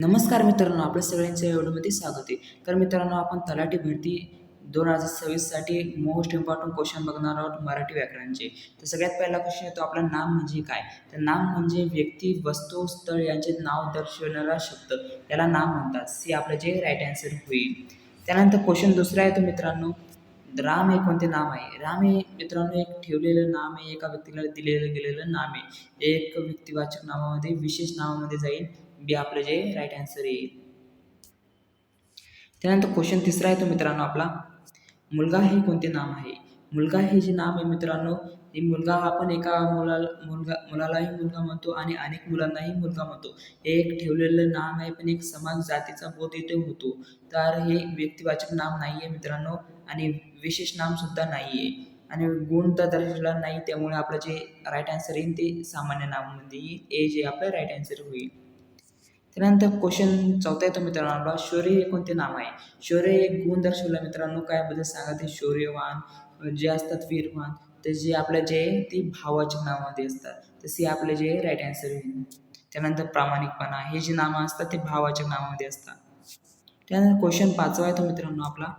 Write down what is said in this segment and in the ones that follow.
नमस्कार मित्रांनो, आपल्या सगळ्यांचं या व्हिडिओमध्ये स्वागत आहे. तर मित्रांनो, आपण तलाठी भरती 2026 साठी मोस्ट इम्पॉर्टंट क्वेश्चन बघणार आहोत मराठी व्याकरणाचे. तर सगळ्यात पहिला क्वेश्चन येतो आपला, नाम म्हणजे काय? तर नाम म्हणजे व्यक्ती, वस्तू, स्थळ यांचे नाव दर्शवणारा शब्द, याला नाम म्हणतात. सी आपलं जे राईट आन्सर होईल. त्यानंतर क्वेश्चन दुसरा येतो मित्रांनो, राम हे कोणते नाम आहे? राम हे मित्रांनो एक ठेवलेलं नाम आहे, एका व्यक्तीला दिलेलं गेलेलं नाम आहे. एक व्यक्तिवाचक नावामध्ये विशेष नावामध्ये जाईल. बी आपलं जे राईट आन्सर येईल. त्यानंतर क्वेश्चन तिसरा येतो मित्रांनो आपला, मुलगा हे कोणते नाम आहे? मुलगा हे जे नाम आहे मित्रांनो, हे मुलगा आपण एका मुलालाही मुलगा म्हणतो आणि अनेक मुलांनाही मुलगा म्हणतो. हे एक ठेवलेलं नाम आहे, पण एक समाज जातीचा बोध इथे होतो. तर हे व्यक्तिवाचक नाम नाही आहे मित्रांनो, आणि विशेष नाम सुद्धा नाही आहे, आणि गुण तर दर्शवला नाही. त्यामुळे आपलं जे राईट आन्सर येईल ते सामान्य नामामध्ये येईल. ए जे आपलं राईट आन्सर होईल. त्यानंतर क्वेश्चन चौथा येतो मित्रांनो आपला, शौर्य हे कोणते नाम आहे? शौर्य एक गुण दर्शवला मित्रांनो, काय बद्दल सांगा? ते शौर्यवान जे असतात, वीरवान, तर जे आपलं जे ते भावाच्या नावामध्ये असतात. तसे आपले जे राईट आन्सर येईल. त्यानंतर प्रामाणिकपणा, हे जे नामं असतात ते भावाच्या नावामध्ये असतात. त्यानंतर क्वेश्चन पाचवा येतो मित्रांनो आपला,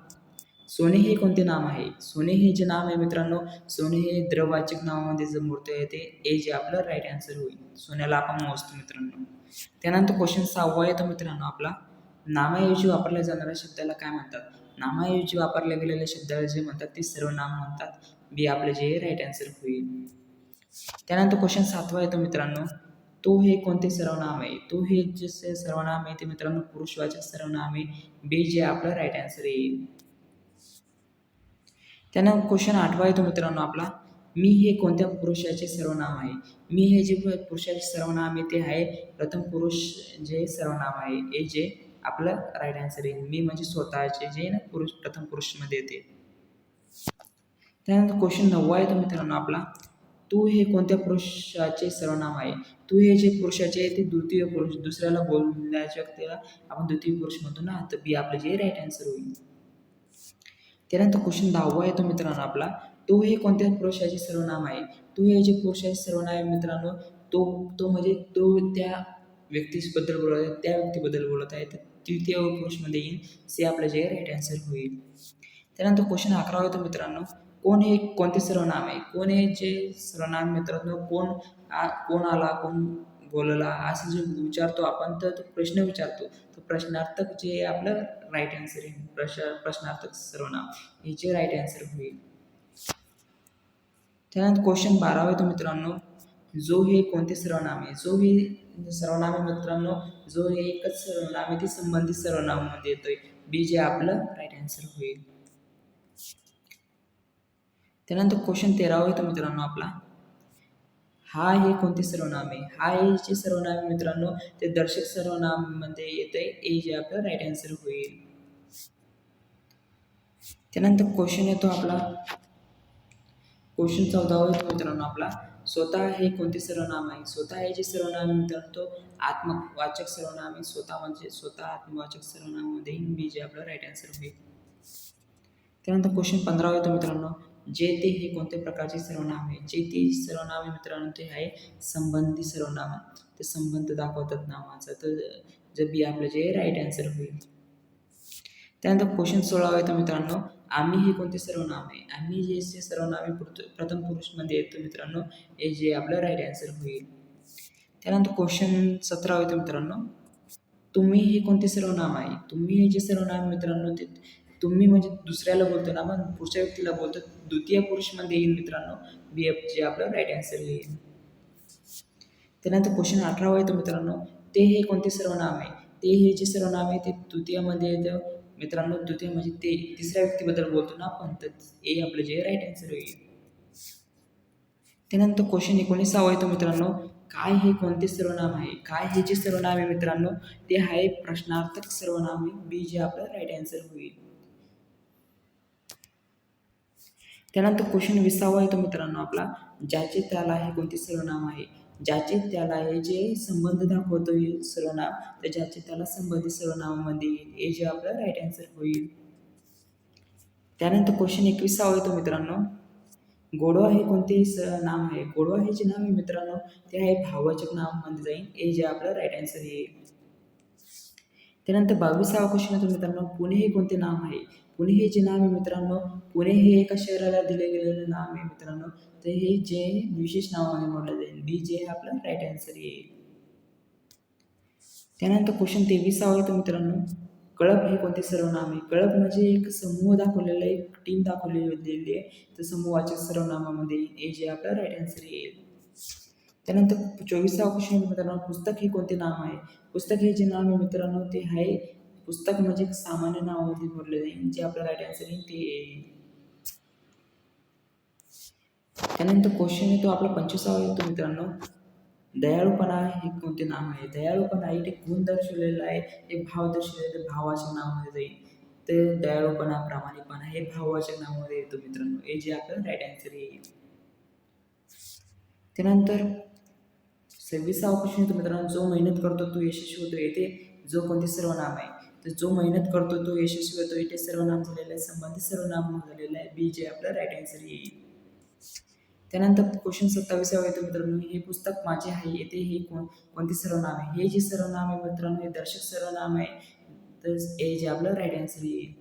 सोने हे कोणते नाम आहे? सोने हे जे नाम आहे मित्रांनो, सोने हे द्रववाचक नावामध्ये जर मूर्त येते. ए जे आपलं राईट आन्सर होईल. सोन्याला आपण मोजतो मित्रांनो. त्यानंतर क्वेश्चन सहावा येतो मित्रांनो आपला, नामाऐवजी वापरल्या जाणाऱ्या शब्दाला काय म्हणतात? नामाऐवजी वापरल्या गेलेल्या शब्दाला जे म्हणतात ते सर्वनाम म्हणतात. बी आपले जे राईट आन्सर होईल. त्यानंतर क्वेश्चन सातवा येतो मित्रांनो, तो हे कोणते सर्वनाम आहे? तो हे जे सर्वनाम आहे ते मित्रांनो पुरुषवाचक सर्वनाम आहे. बी जे आपलं राईट आन्सर येईल. त्यानंतर क्वेश्चन आठवा येतो मित्रांनो आपला, मी हे कोणत्या पुरुषाचे सर्वनाम आहे? मी हे जे पुरुषाचे सर्वनाम आहे ते आहे प्रथम पुरुष जे सर्वनाम आहे. हे जे आपलं राईट आन्सर येईल. मी म्हणजे स्वतःचे जे ना पुरुष प्रथम पुरुषमध्ये येते. त्यानंतर क्वेश्चन नववा येतो मित्रांनो आपला, तू हे कोणत्या पुरुषाचे सर्वनाम आहे? तू हे जे पुरुषाचे आहे ते द्वितीय पुरुष, दुसऱ्याला बोलण्याच्या व्यक्तीला आपण द्वितीय पुरुष म्हणतो ना, तर बी आपलं जे राईट आन्सर होईल. त्यानंतर क्वेश्चन 10वा येतो मित्रांनो आपला, तो हे कोणत्या पुरुषाचे सर्वनाम आहे? तो हे जे पुरुषाचे सर्वनाम आहे मित्रांनो, तो तो म्हणजे तो त्या व्यक्तीबद्दल बोलत आहे, त्या व्यक्तीबद्दल बोलत आहे, तर तृतीय पुरुषमध्ये येईल. सी आपलं जे राईट आन्सर होईल. त्यानंतर क्वेश्चन 11वा येतो मित्रांनो, कोण हे कोणते सर्वनाम आहे? कोण हे जे सर्वनाम मित्रांनो, कोण आला, कोण बोलला, असं जे विचारतो आपण, तर तो प्रश्न विचारतो. तर प्रश्नार्थक जे आपलं राईट आन्सर आहे. प्रश्नार्थक सर्वनाम हे जे राईट आन्सर होईल. त्यानंतर क्वेश्चन 12वा येतो मित्रांनो, जो हे कोणते सर्वनाम आहे? जो हे सर्वनाम आहे मित्रांनो, जो हे एकच सर्वनाम आहे ते संबंधित सर्वनामामध्ये येतोय. बी जे आपलं राईट आन्सर होईल. त्यानंतर क्वेश्चन 13वा येतो मित्रांनो आपला, हा हे कोणते सर्वनाम आहे? हा हे जे सर्वनाम आहे मित्रांनो, ते दर्शक सर्वनाममध्ये येतंय. ए जे आपलं राईट आन्सर होईल. त्यानंतर क्वेश्चन येतो आपला, क्वेश्चन 14वा येतो मित्रांनो आपला, स्वतः हे कोणते सर्वनाम आहे? स्वतः हे जे सर्वनाम आहे मित्रांनो, तो आत्मवाचक सर्वनाम आहे. स्वतः म्हणजे स्वतः आत्मवाचक सर्वनामामध्ये बी जे आपलं राईट आन्सर होईल. त्यानंतर क्वेश्चन 15वा येतो मित्रांनो, जे ते हे कोणत्या प्रकारचे सर्वनाम आहे? जे ते सर्वनाम आहे मित्रांनो, ते आहे संबंधी सर्वनाम. ते संबंध दाखवतात नामाचा, तर जे बी आपलं जे राईट आन्सर होईल. त्यानंतर क्वेश्चन 16वा येतो मित्रांनो, आम्ही हे कोणते सर्वनाम आहे? आम्ही हे जे सर्वनाम आहे प्रथम पुरुषमध्ये येतो मित्रांनो. हे जे आपलं राईट आन्सर होईल. त्यानंतर क्वेश्चन 17वा येतो मित्रांनो, तुम्ही हे कोणते सर्वनाम आहे? तुम्ही हे जे सर्वनाम मित्रांनो, ते तुम्ही म्हणजे दुसऱ्याला बोलतो ना, आपण पुढच्या व्यक्तीला बोलतो, द्वितीय पुरुषमध्ये येईल मित्रांनो. बी एफ जे आपलं राईट आन्सर येईल. त्यानंतर क्वेश्चन 18वा येतो मित्रांनो, ते हे कोणते सर्वनाम आहे? ते हे जे सर्वनाम आहे ते तृतीयमध्ये येतं मित्रांनो. तृतीय म्हणजे ते तिसऱ्या व्यक्तीबद्दल बोलतो ना आपण, तर ए आपलं जे राईट आन्सर होईल. त्यानंतर क्वेश्चन 19वा येतो मित्रांनो, काय हे कोणते सर्वनाम आहे? काय हे जे सर्वनाम आहे मित्रांनो, ते आहे प्रश्नार्थक सर्वनाम आहे. बी जे आपलं राईट आन्सर होईल. त्यानंतर क्वेश्चन 20वा येतो मित्रांनो आपला, ज्याचे त्याला हे कोणते सर्वनाम आहे? ज्याचे त्याला हे जे संबंध दाखवतो हे सर्वनाम, तर ज्याचे त्याला संबंधित सर्वनामामध्ये येईल. हे जे आपलं राईट आन्सर होईल. त्यानंतर क्वेश्चन 21वा येतो मित्रांनो, गोडवा हे कोणते नाम आहे? गोडवा हे जे नाम आहे मित्रांनो, ते आहे भाववाचक नामामध्ये जाईल. हे जे आपलं राईट आन्सर येईल. त्यानंतर 22वा क्वेश्चन येतो मित्रांनो, पुणे हे कोणते नाम आहे? पुणे हे जे नाव आहे मित्रांनो, पुणे हे एका शहराला दिले गेलेलं नाम आहे मित्रांनो. तर हे जे विशेष नावाने म्हटलं जाईल. बी जे हे आपलं राईट आन्सर येईल. त्यानंतर क्वेश्चन 23वा येतो मित्रांनो, कळप हे कोणते सर्वनाम आहे? कळप म्हणजे एक समूह दाखवलेला, एक टीम दाखवलेली आहे. तर समूहाच्या सर्वनामामध्ये हे जे आपलं राईट आन्सर येईल. त्यानंतर 24वा क्वेश्चन मित्रांनो, पुस्तक हे कोणते नाम आहे? पुस्तक हे जे नाम आहे मित्रांनो, ते आहे पुस्तक म्हणजे सामान्य नावामध्ये म्हटले जाईल. जे आपलं राईट आन्सर येईल ते येईल. त्यानंतर क्वेश्चन येतो आपला 25वा येतो मित्रांनो, दयाळूपणा हे कोणते नाम आहे? दयाळूपणा हे एक गुण दर्शवलेला आहे, एक भाव दर्शवलेला भावाच्या नावामध्ये जाईल. तर दयाळूपणा, प्रामाणिकपणा हे भावाच्या नावामध्ये येतो मित्रांनो. हे जे आपलं राईट आन्सर येईल. त्यानंतर 26वा क्वेश्चन येतो मित्रांनो, जो मेहनत करतो तो यशस्वी होतो. येथे जो कोणते सर्वनाम आहे? तर जो मेहनत करतो तो यशस्वी होतो. इथे सर्वनाम झालेलं आहे, संबंधित सर्वनाम झालेलं आहे. बी जे आपलं राईट आन्सर येईल. त्यानंतर क्वेश्चन 27वा येतो मित्रांनो, हे पुस्तक माझे आहे. येथे हे कोणते सर्वनाम आहे? हे जे सर्वनाम आहे मित्रांनो, हे दर्शक सर्वनाम आहे. तर हे जे आपलं राईट आन्सर येईल.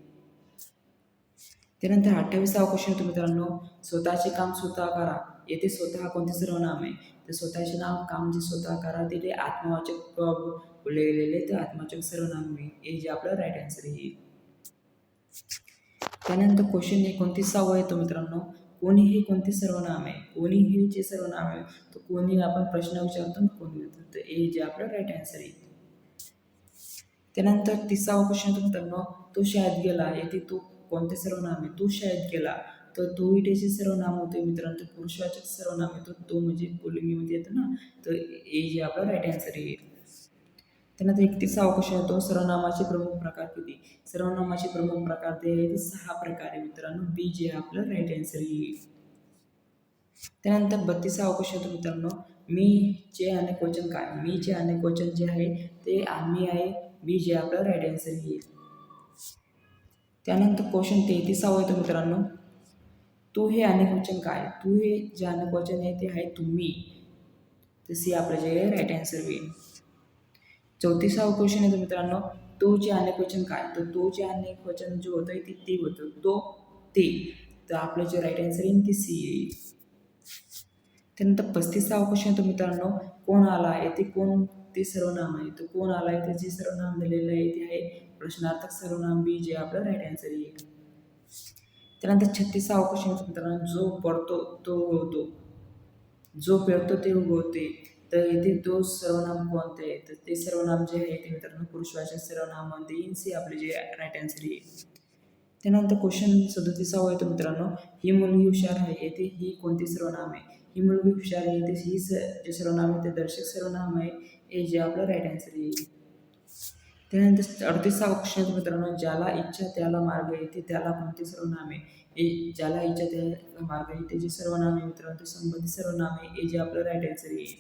त्यानंतर 28वा क्वेश्चन येतो मित्रांनो, स्वतःचे काम स्वतः करा. येथे स्वतः कोणते सर्वनाम आहे? तर स्वतःचे काम जे स्वतः करा ते आत्मवाचक लिहिलेले ते आत्मवाचक सर्वनाम आहे. हे जे आपलं राईट आन्सर येईल. त्यानंतर क्वेश्चन 29वा येतो मित्रांनो, कोणी हे कोणते सर्वनाम आहे? कोणी हे जे सर्वनाम आहे, तर कोणी आपण प्रश्न विचारतो ना, कोणी होतं, तर हे जे आपलं राईट आन्सर येईल. त्यानंतर 30वा क्वेश्चन येतो मित्रांनो, तो शाळेत गेला. येथे तो कोणते सर्वनाम आहे? तो शाळेत गेला. तर तो इथे जे सर्वनाम होते मित्रांनो, ते पुरुषवाचक सर्वनाम येतो. तो म्हणजे पुल्लिंगमध्ये येतो ना, तर हे जे आपलं राईट आन्सर येईल. त्यानंतर 31वा क्वेश्चन येतो, सर्वनामाचे प्रमुख प्रकार किती? सर्वनामाचे प्रमुख प्रकार ते आहे 6 प्रकार आहे मित्रांनो. बी जे आपलं राईट आन्सर येईल. त्यानंतर 32वा क्वेश्चन येतो मित्रांनो, मी चे अनेक वचन काय? मी चे अनेक वचन जे आहे ते आम्ही आहे. बी जे आपलं राईट आन्सर येईल. त्यानंतर क्वेश्चन 33वा येतो मित्रांनो, तू हे अनेक वचन काय? तू हे जे अनेक वचन आहे ते आहे तुम्ही. तर सी आपलं जे राईट आन्सर होईल. 34वा क्वेश्चन येतो मित्रांनो, तो जे अनेक वचन काय? तर तो जे अनेक वचन जे होतं ते होतं. तो ते. तर आपलं जे राईट आन्सर येईल ते सी येईल. त्यानंतर 35वा क्वेश्चन येतो मित्रांनो, कोण आला? येथे कोण ते सर्वनाम आहे. तर कोण आला आहे ते जे सर्वनाम दिलेलं आहे ते आहे प्रश्नार्थक सर्वनाम. बी जे आपलं राईट आन्सर येईल. त्यानंतर 36वा क्वेश्चन येतो मित्रांनो, जो पडतो तो उगवतो. जो पेरतो ते उगवते. तर येथे तो सर्वनाम कोणते आहे? तर ते सर्वनाम जे आहे ते मित्रांनो पुरुषवाचक सर्वनामामध्ये येईल. सी आपले जे राईट आन्सर येईल. त्यानंतर क्वेश्चन 37वा येतो मित्रांनो, ही मुलगी हुशार आहे. येथे ही कोणते सर्वनाम आहे? ही मुलगी हुशार आहे. येथे ही जे सर्वनाम आहे ते दर्शक सर्वनाम आहे. हे जे आपलं राईट आन्सर येईल. त्यानंतर 38वा क्वेश्चन येतो मित्रांनो, ज्याला इच्छा त्याला मार्ग येते त्याला कोणते सर्वनाम आहे? हे ज्याला इच्छा त्याला मार्ग येते जे सर्वनाम आहे मित्रांनो ते संबंधित सर्वनाम आहे. हे जे आपलं राईट आन्सर येईल.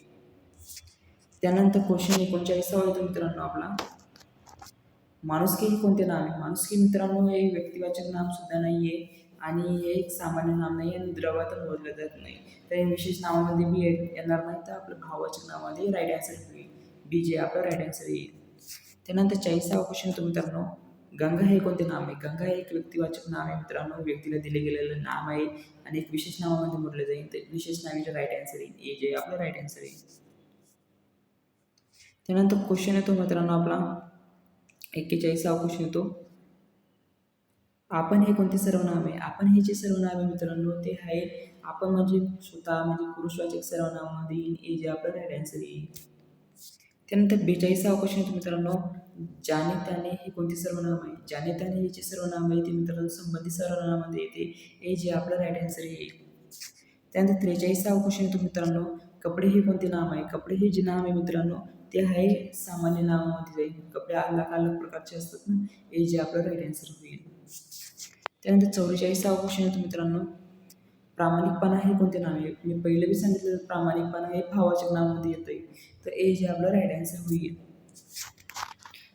त्यानंतर क्वेश्चन 39वा येतो मित्रांनो आपला, माणुसकी हे कोणते नाव आहे? माणुसकी मित्रांनो हे व्यक्तिवाचक नाम सुद्धा नाही आहे आणि हे एक सामान्य नाम नाही आणि द्रवातून मोजलं जात नाही. तर हे विशेष नावामध्ये बी येणार नाही. तर आपलं भावाच्या नावामध्ये राईट आन्सर होईल. बी जे आपलं राईट आन्सर येईल. त्यानंतर 40वा क्वेश्चन येतो मित्रांनो, गंगा हे कोणते नाम आहे? गंगा हे एक व्यक्तिवाचक नाव आहे मित्रांनो. व्यक्तीला दिले गेलेलं नाम आहे आणि एक विशेष नावामध्ये म्हटलं जाईल. तर विशेष नावाचे राईट आन्सर येईल. हे जे आपलं राईट आन्सर येईल. त्यानंतर क्वेश्चन येतो मित्रांनो आपला 41वा क्वेश्चन येतो, आपण हे कोणते सर्वनाम आहे? आपण हे जे सर्वनाम आहे मित्रांनो ते आहे आपण म्हणजे स्वतः म्हणजे पुरुषवाचक सर्वनामामध्ये येईल. हे जे आपलं राईट आन्सर येईल. त्यानंतर 42वा क्वेश्चन येतो मित्रांनो, ज्याने त्याने हे कोणते सर्वनाम आहे? ज्याने त्याने हे जे सर्वनाम आहे ते मित्रांनो संबंधित सर्वनामामध्ये येते. हे जे आपलं राईट आन्सर येईल. त्यानंतर 43वा क्वेश्चन येतो मित्रांनो, कपडे हे कोणते नाम आहे? कपडे हे जे नाम आहे मित्रांनो ते आहे सामान्य नावामध्ये जाईल. कपडे अलग अलग प्रकारचे असतात ना, हे जे आपलं राईट आन्सर होईल. त्यानंतर 44वा क्वेश्चन येतो मित्रांनो, प्रामाणिकपणा हे कोणते नाव आहे? मी पहिलं बी सांगितलं प्रामाणिकपणा हे भावाचक नावामध्ये येतं. तर हे जे आपलं राईट आन्सर होईल.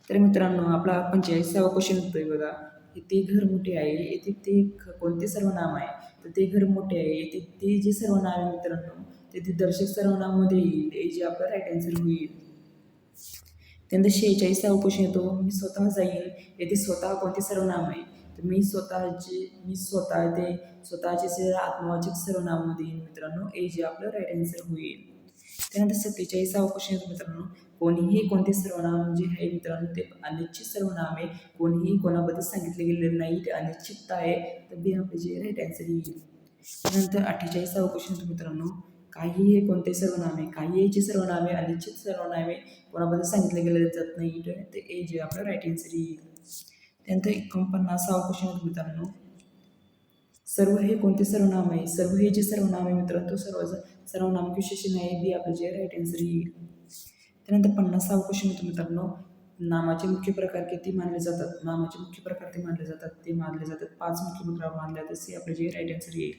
तर मित्रांनो आपला 45वा क्वेश्चन येतोय बघा, ते घर मोठे आहे. येथे ते कोणते सर्वनाम आहे? तर ते घर मोठे आहे. येथे ते जे सर्वनाम आहे मित्रांनो ते दर्शक सर्वनामामध्ये येईल. हे जे आपलं राईट आन्सर होईल. त्यानंतर 46वा क्वेश्चन येतो, मी स्वतः जाईन येथे स्वतः कोणते सर्वनाम आहे? तर मी स्वतः ते स्वतःचे आत्मवाचक सर्वनामामध्ये येईल मित्रांनो, ए जे आपलं राईट आन्सर होईल. त्यानंतर 47वा क्वेश्चन येतो मित्रांनो, कोणीही कोणते सर्वनाम जे आहे मित्रांनो ते अनिश्चित सर्वनाम आहे. कोणीही कोणाबद्दल सांगितले गेलेले नाही, ते अनिश्चितता आहे. तर बी आपले जे राईट आन्सर येईल. त्यानंतर 48वा क्वेश्चन येतो मित्रांनो, काही हे कोणते सर्वनाम आहे? काही याची सर्वनामे अनिश्चित सर्वनामे कोणाबद्दल सांगितले गेले जात नाही, ते ए जे आपलं राईट आन्सर येईल. त्यानंतर 49वा क्वेश्चन येतो मित्रांनो, सर्व हे कोणते सर्वनाम आहे? सर्व हे जे सर्वनाम आहे मित्रांनो, तो सर्वनाम विशेषण आहे. बी आपलं जे राईट आन्सर येईल. त्यानंतर 50वा क्वेश्चन येतो मित्रांनो, नामाचे मुख्य प्रकार किती मानले जातात? नामाचे मुख्य प्रकार ते मानले जातात 5 मुख्य प्रकार मानले जातात. सी आपलं जे राईट आन्सर येईल.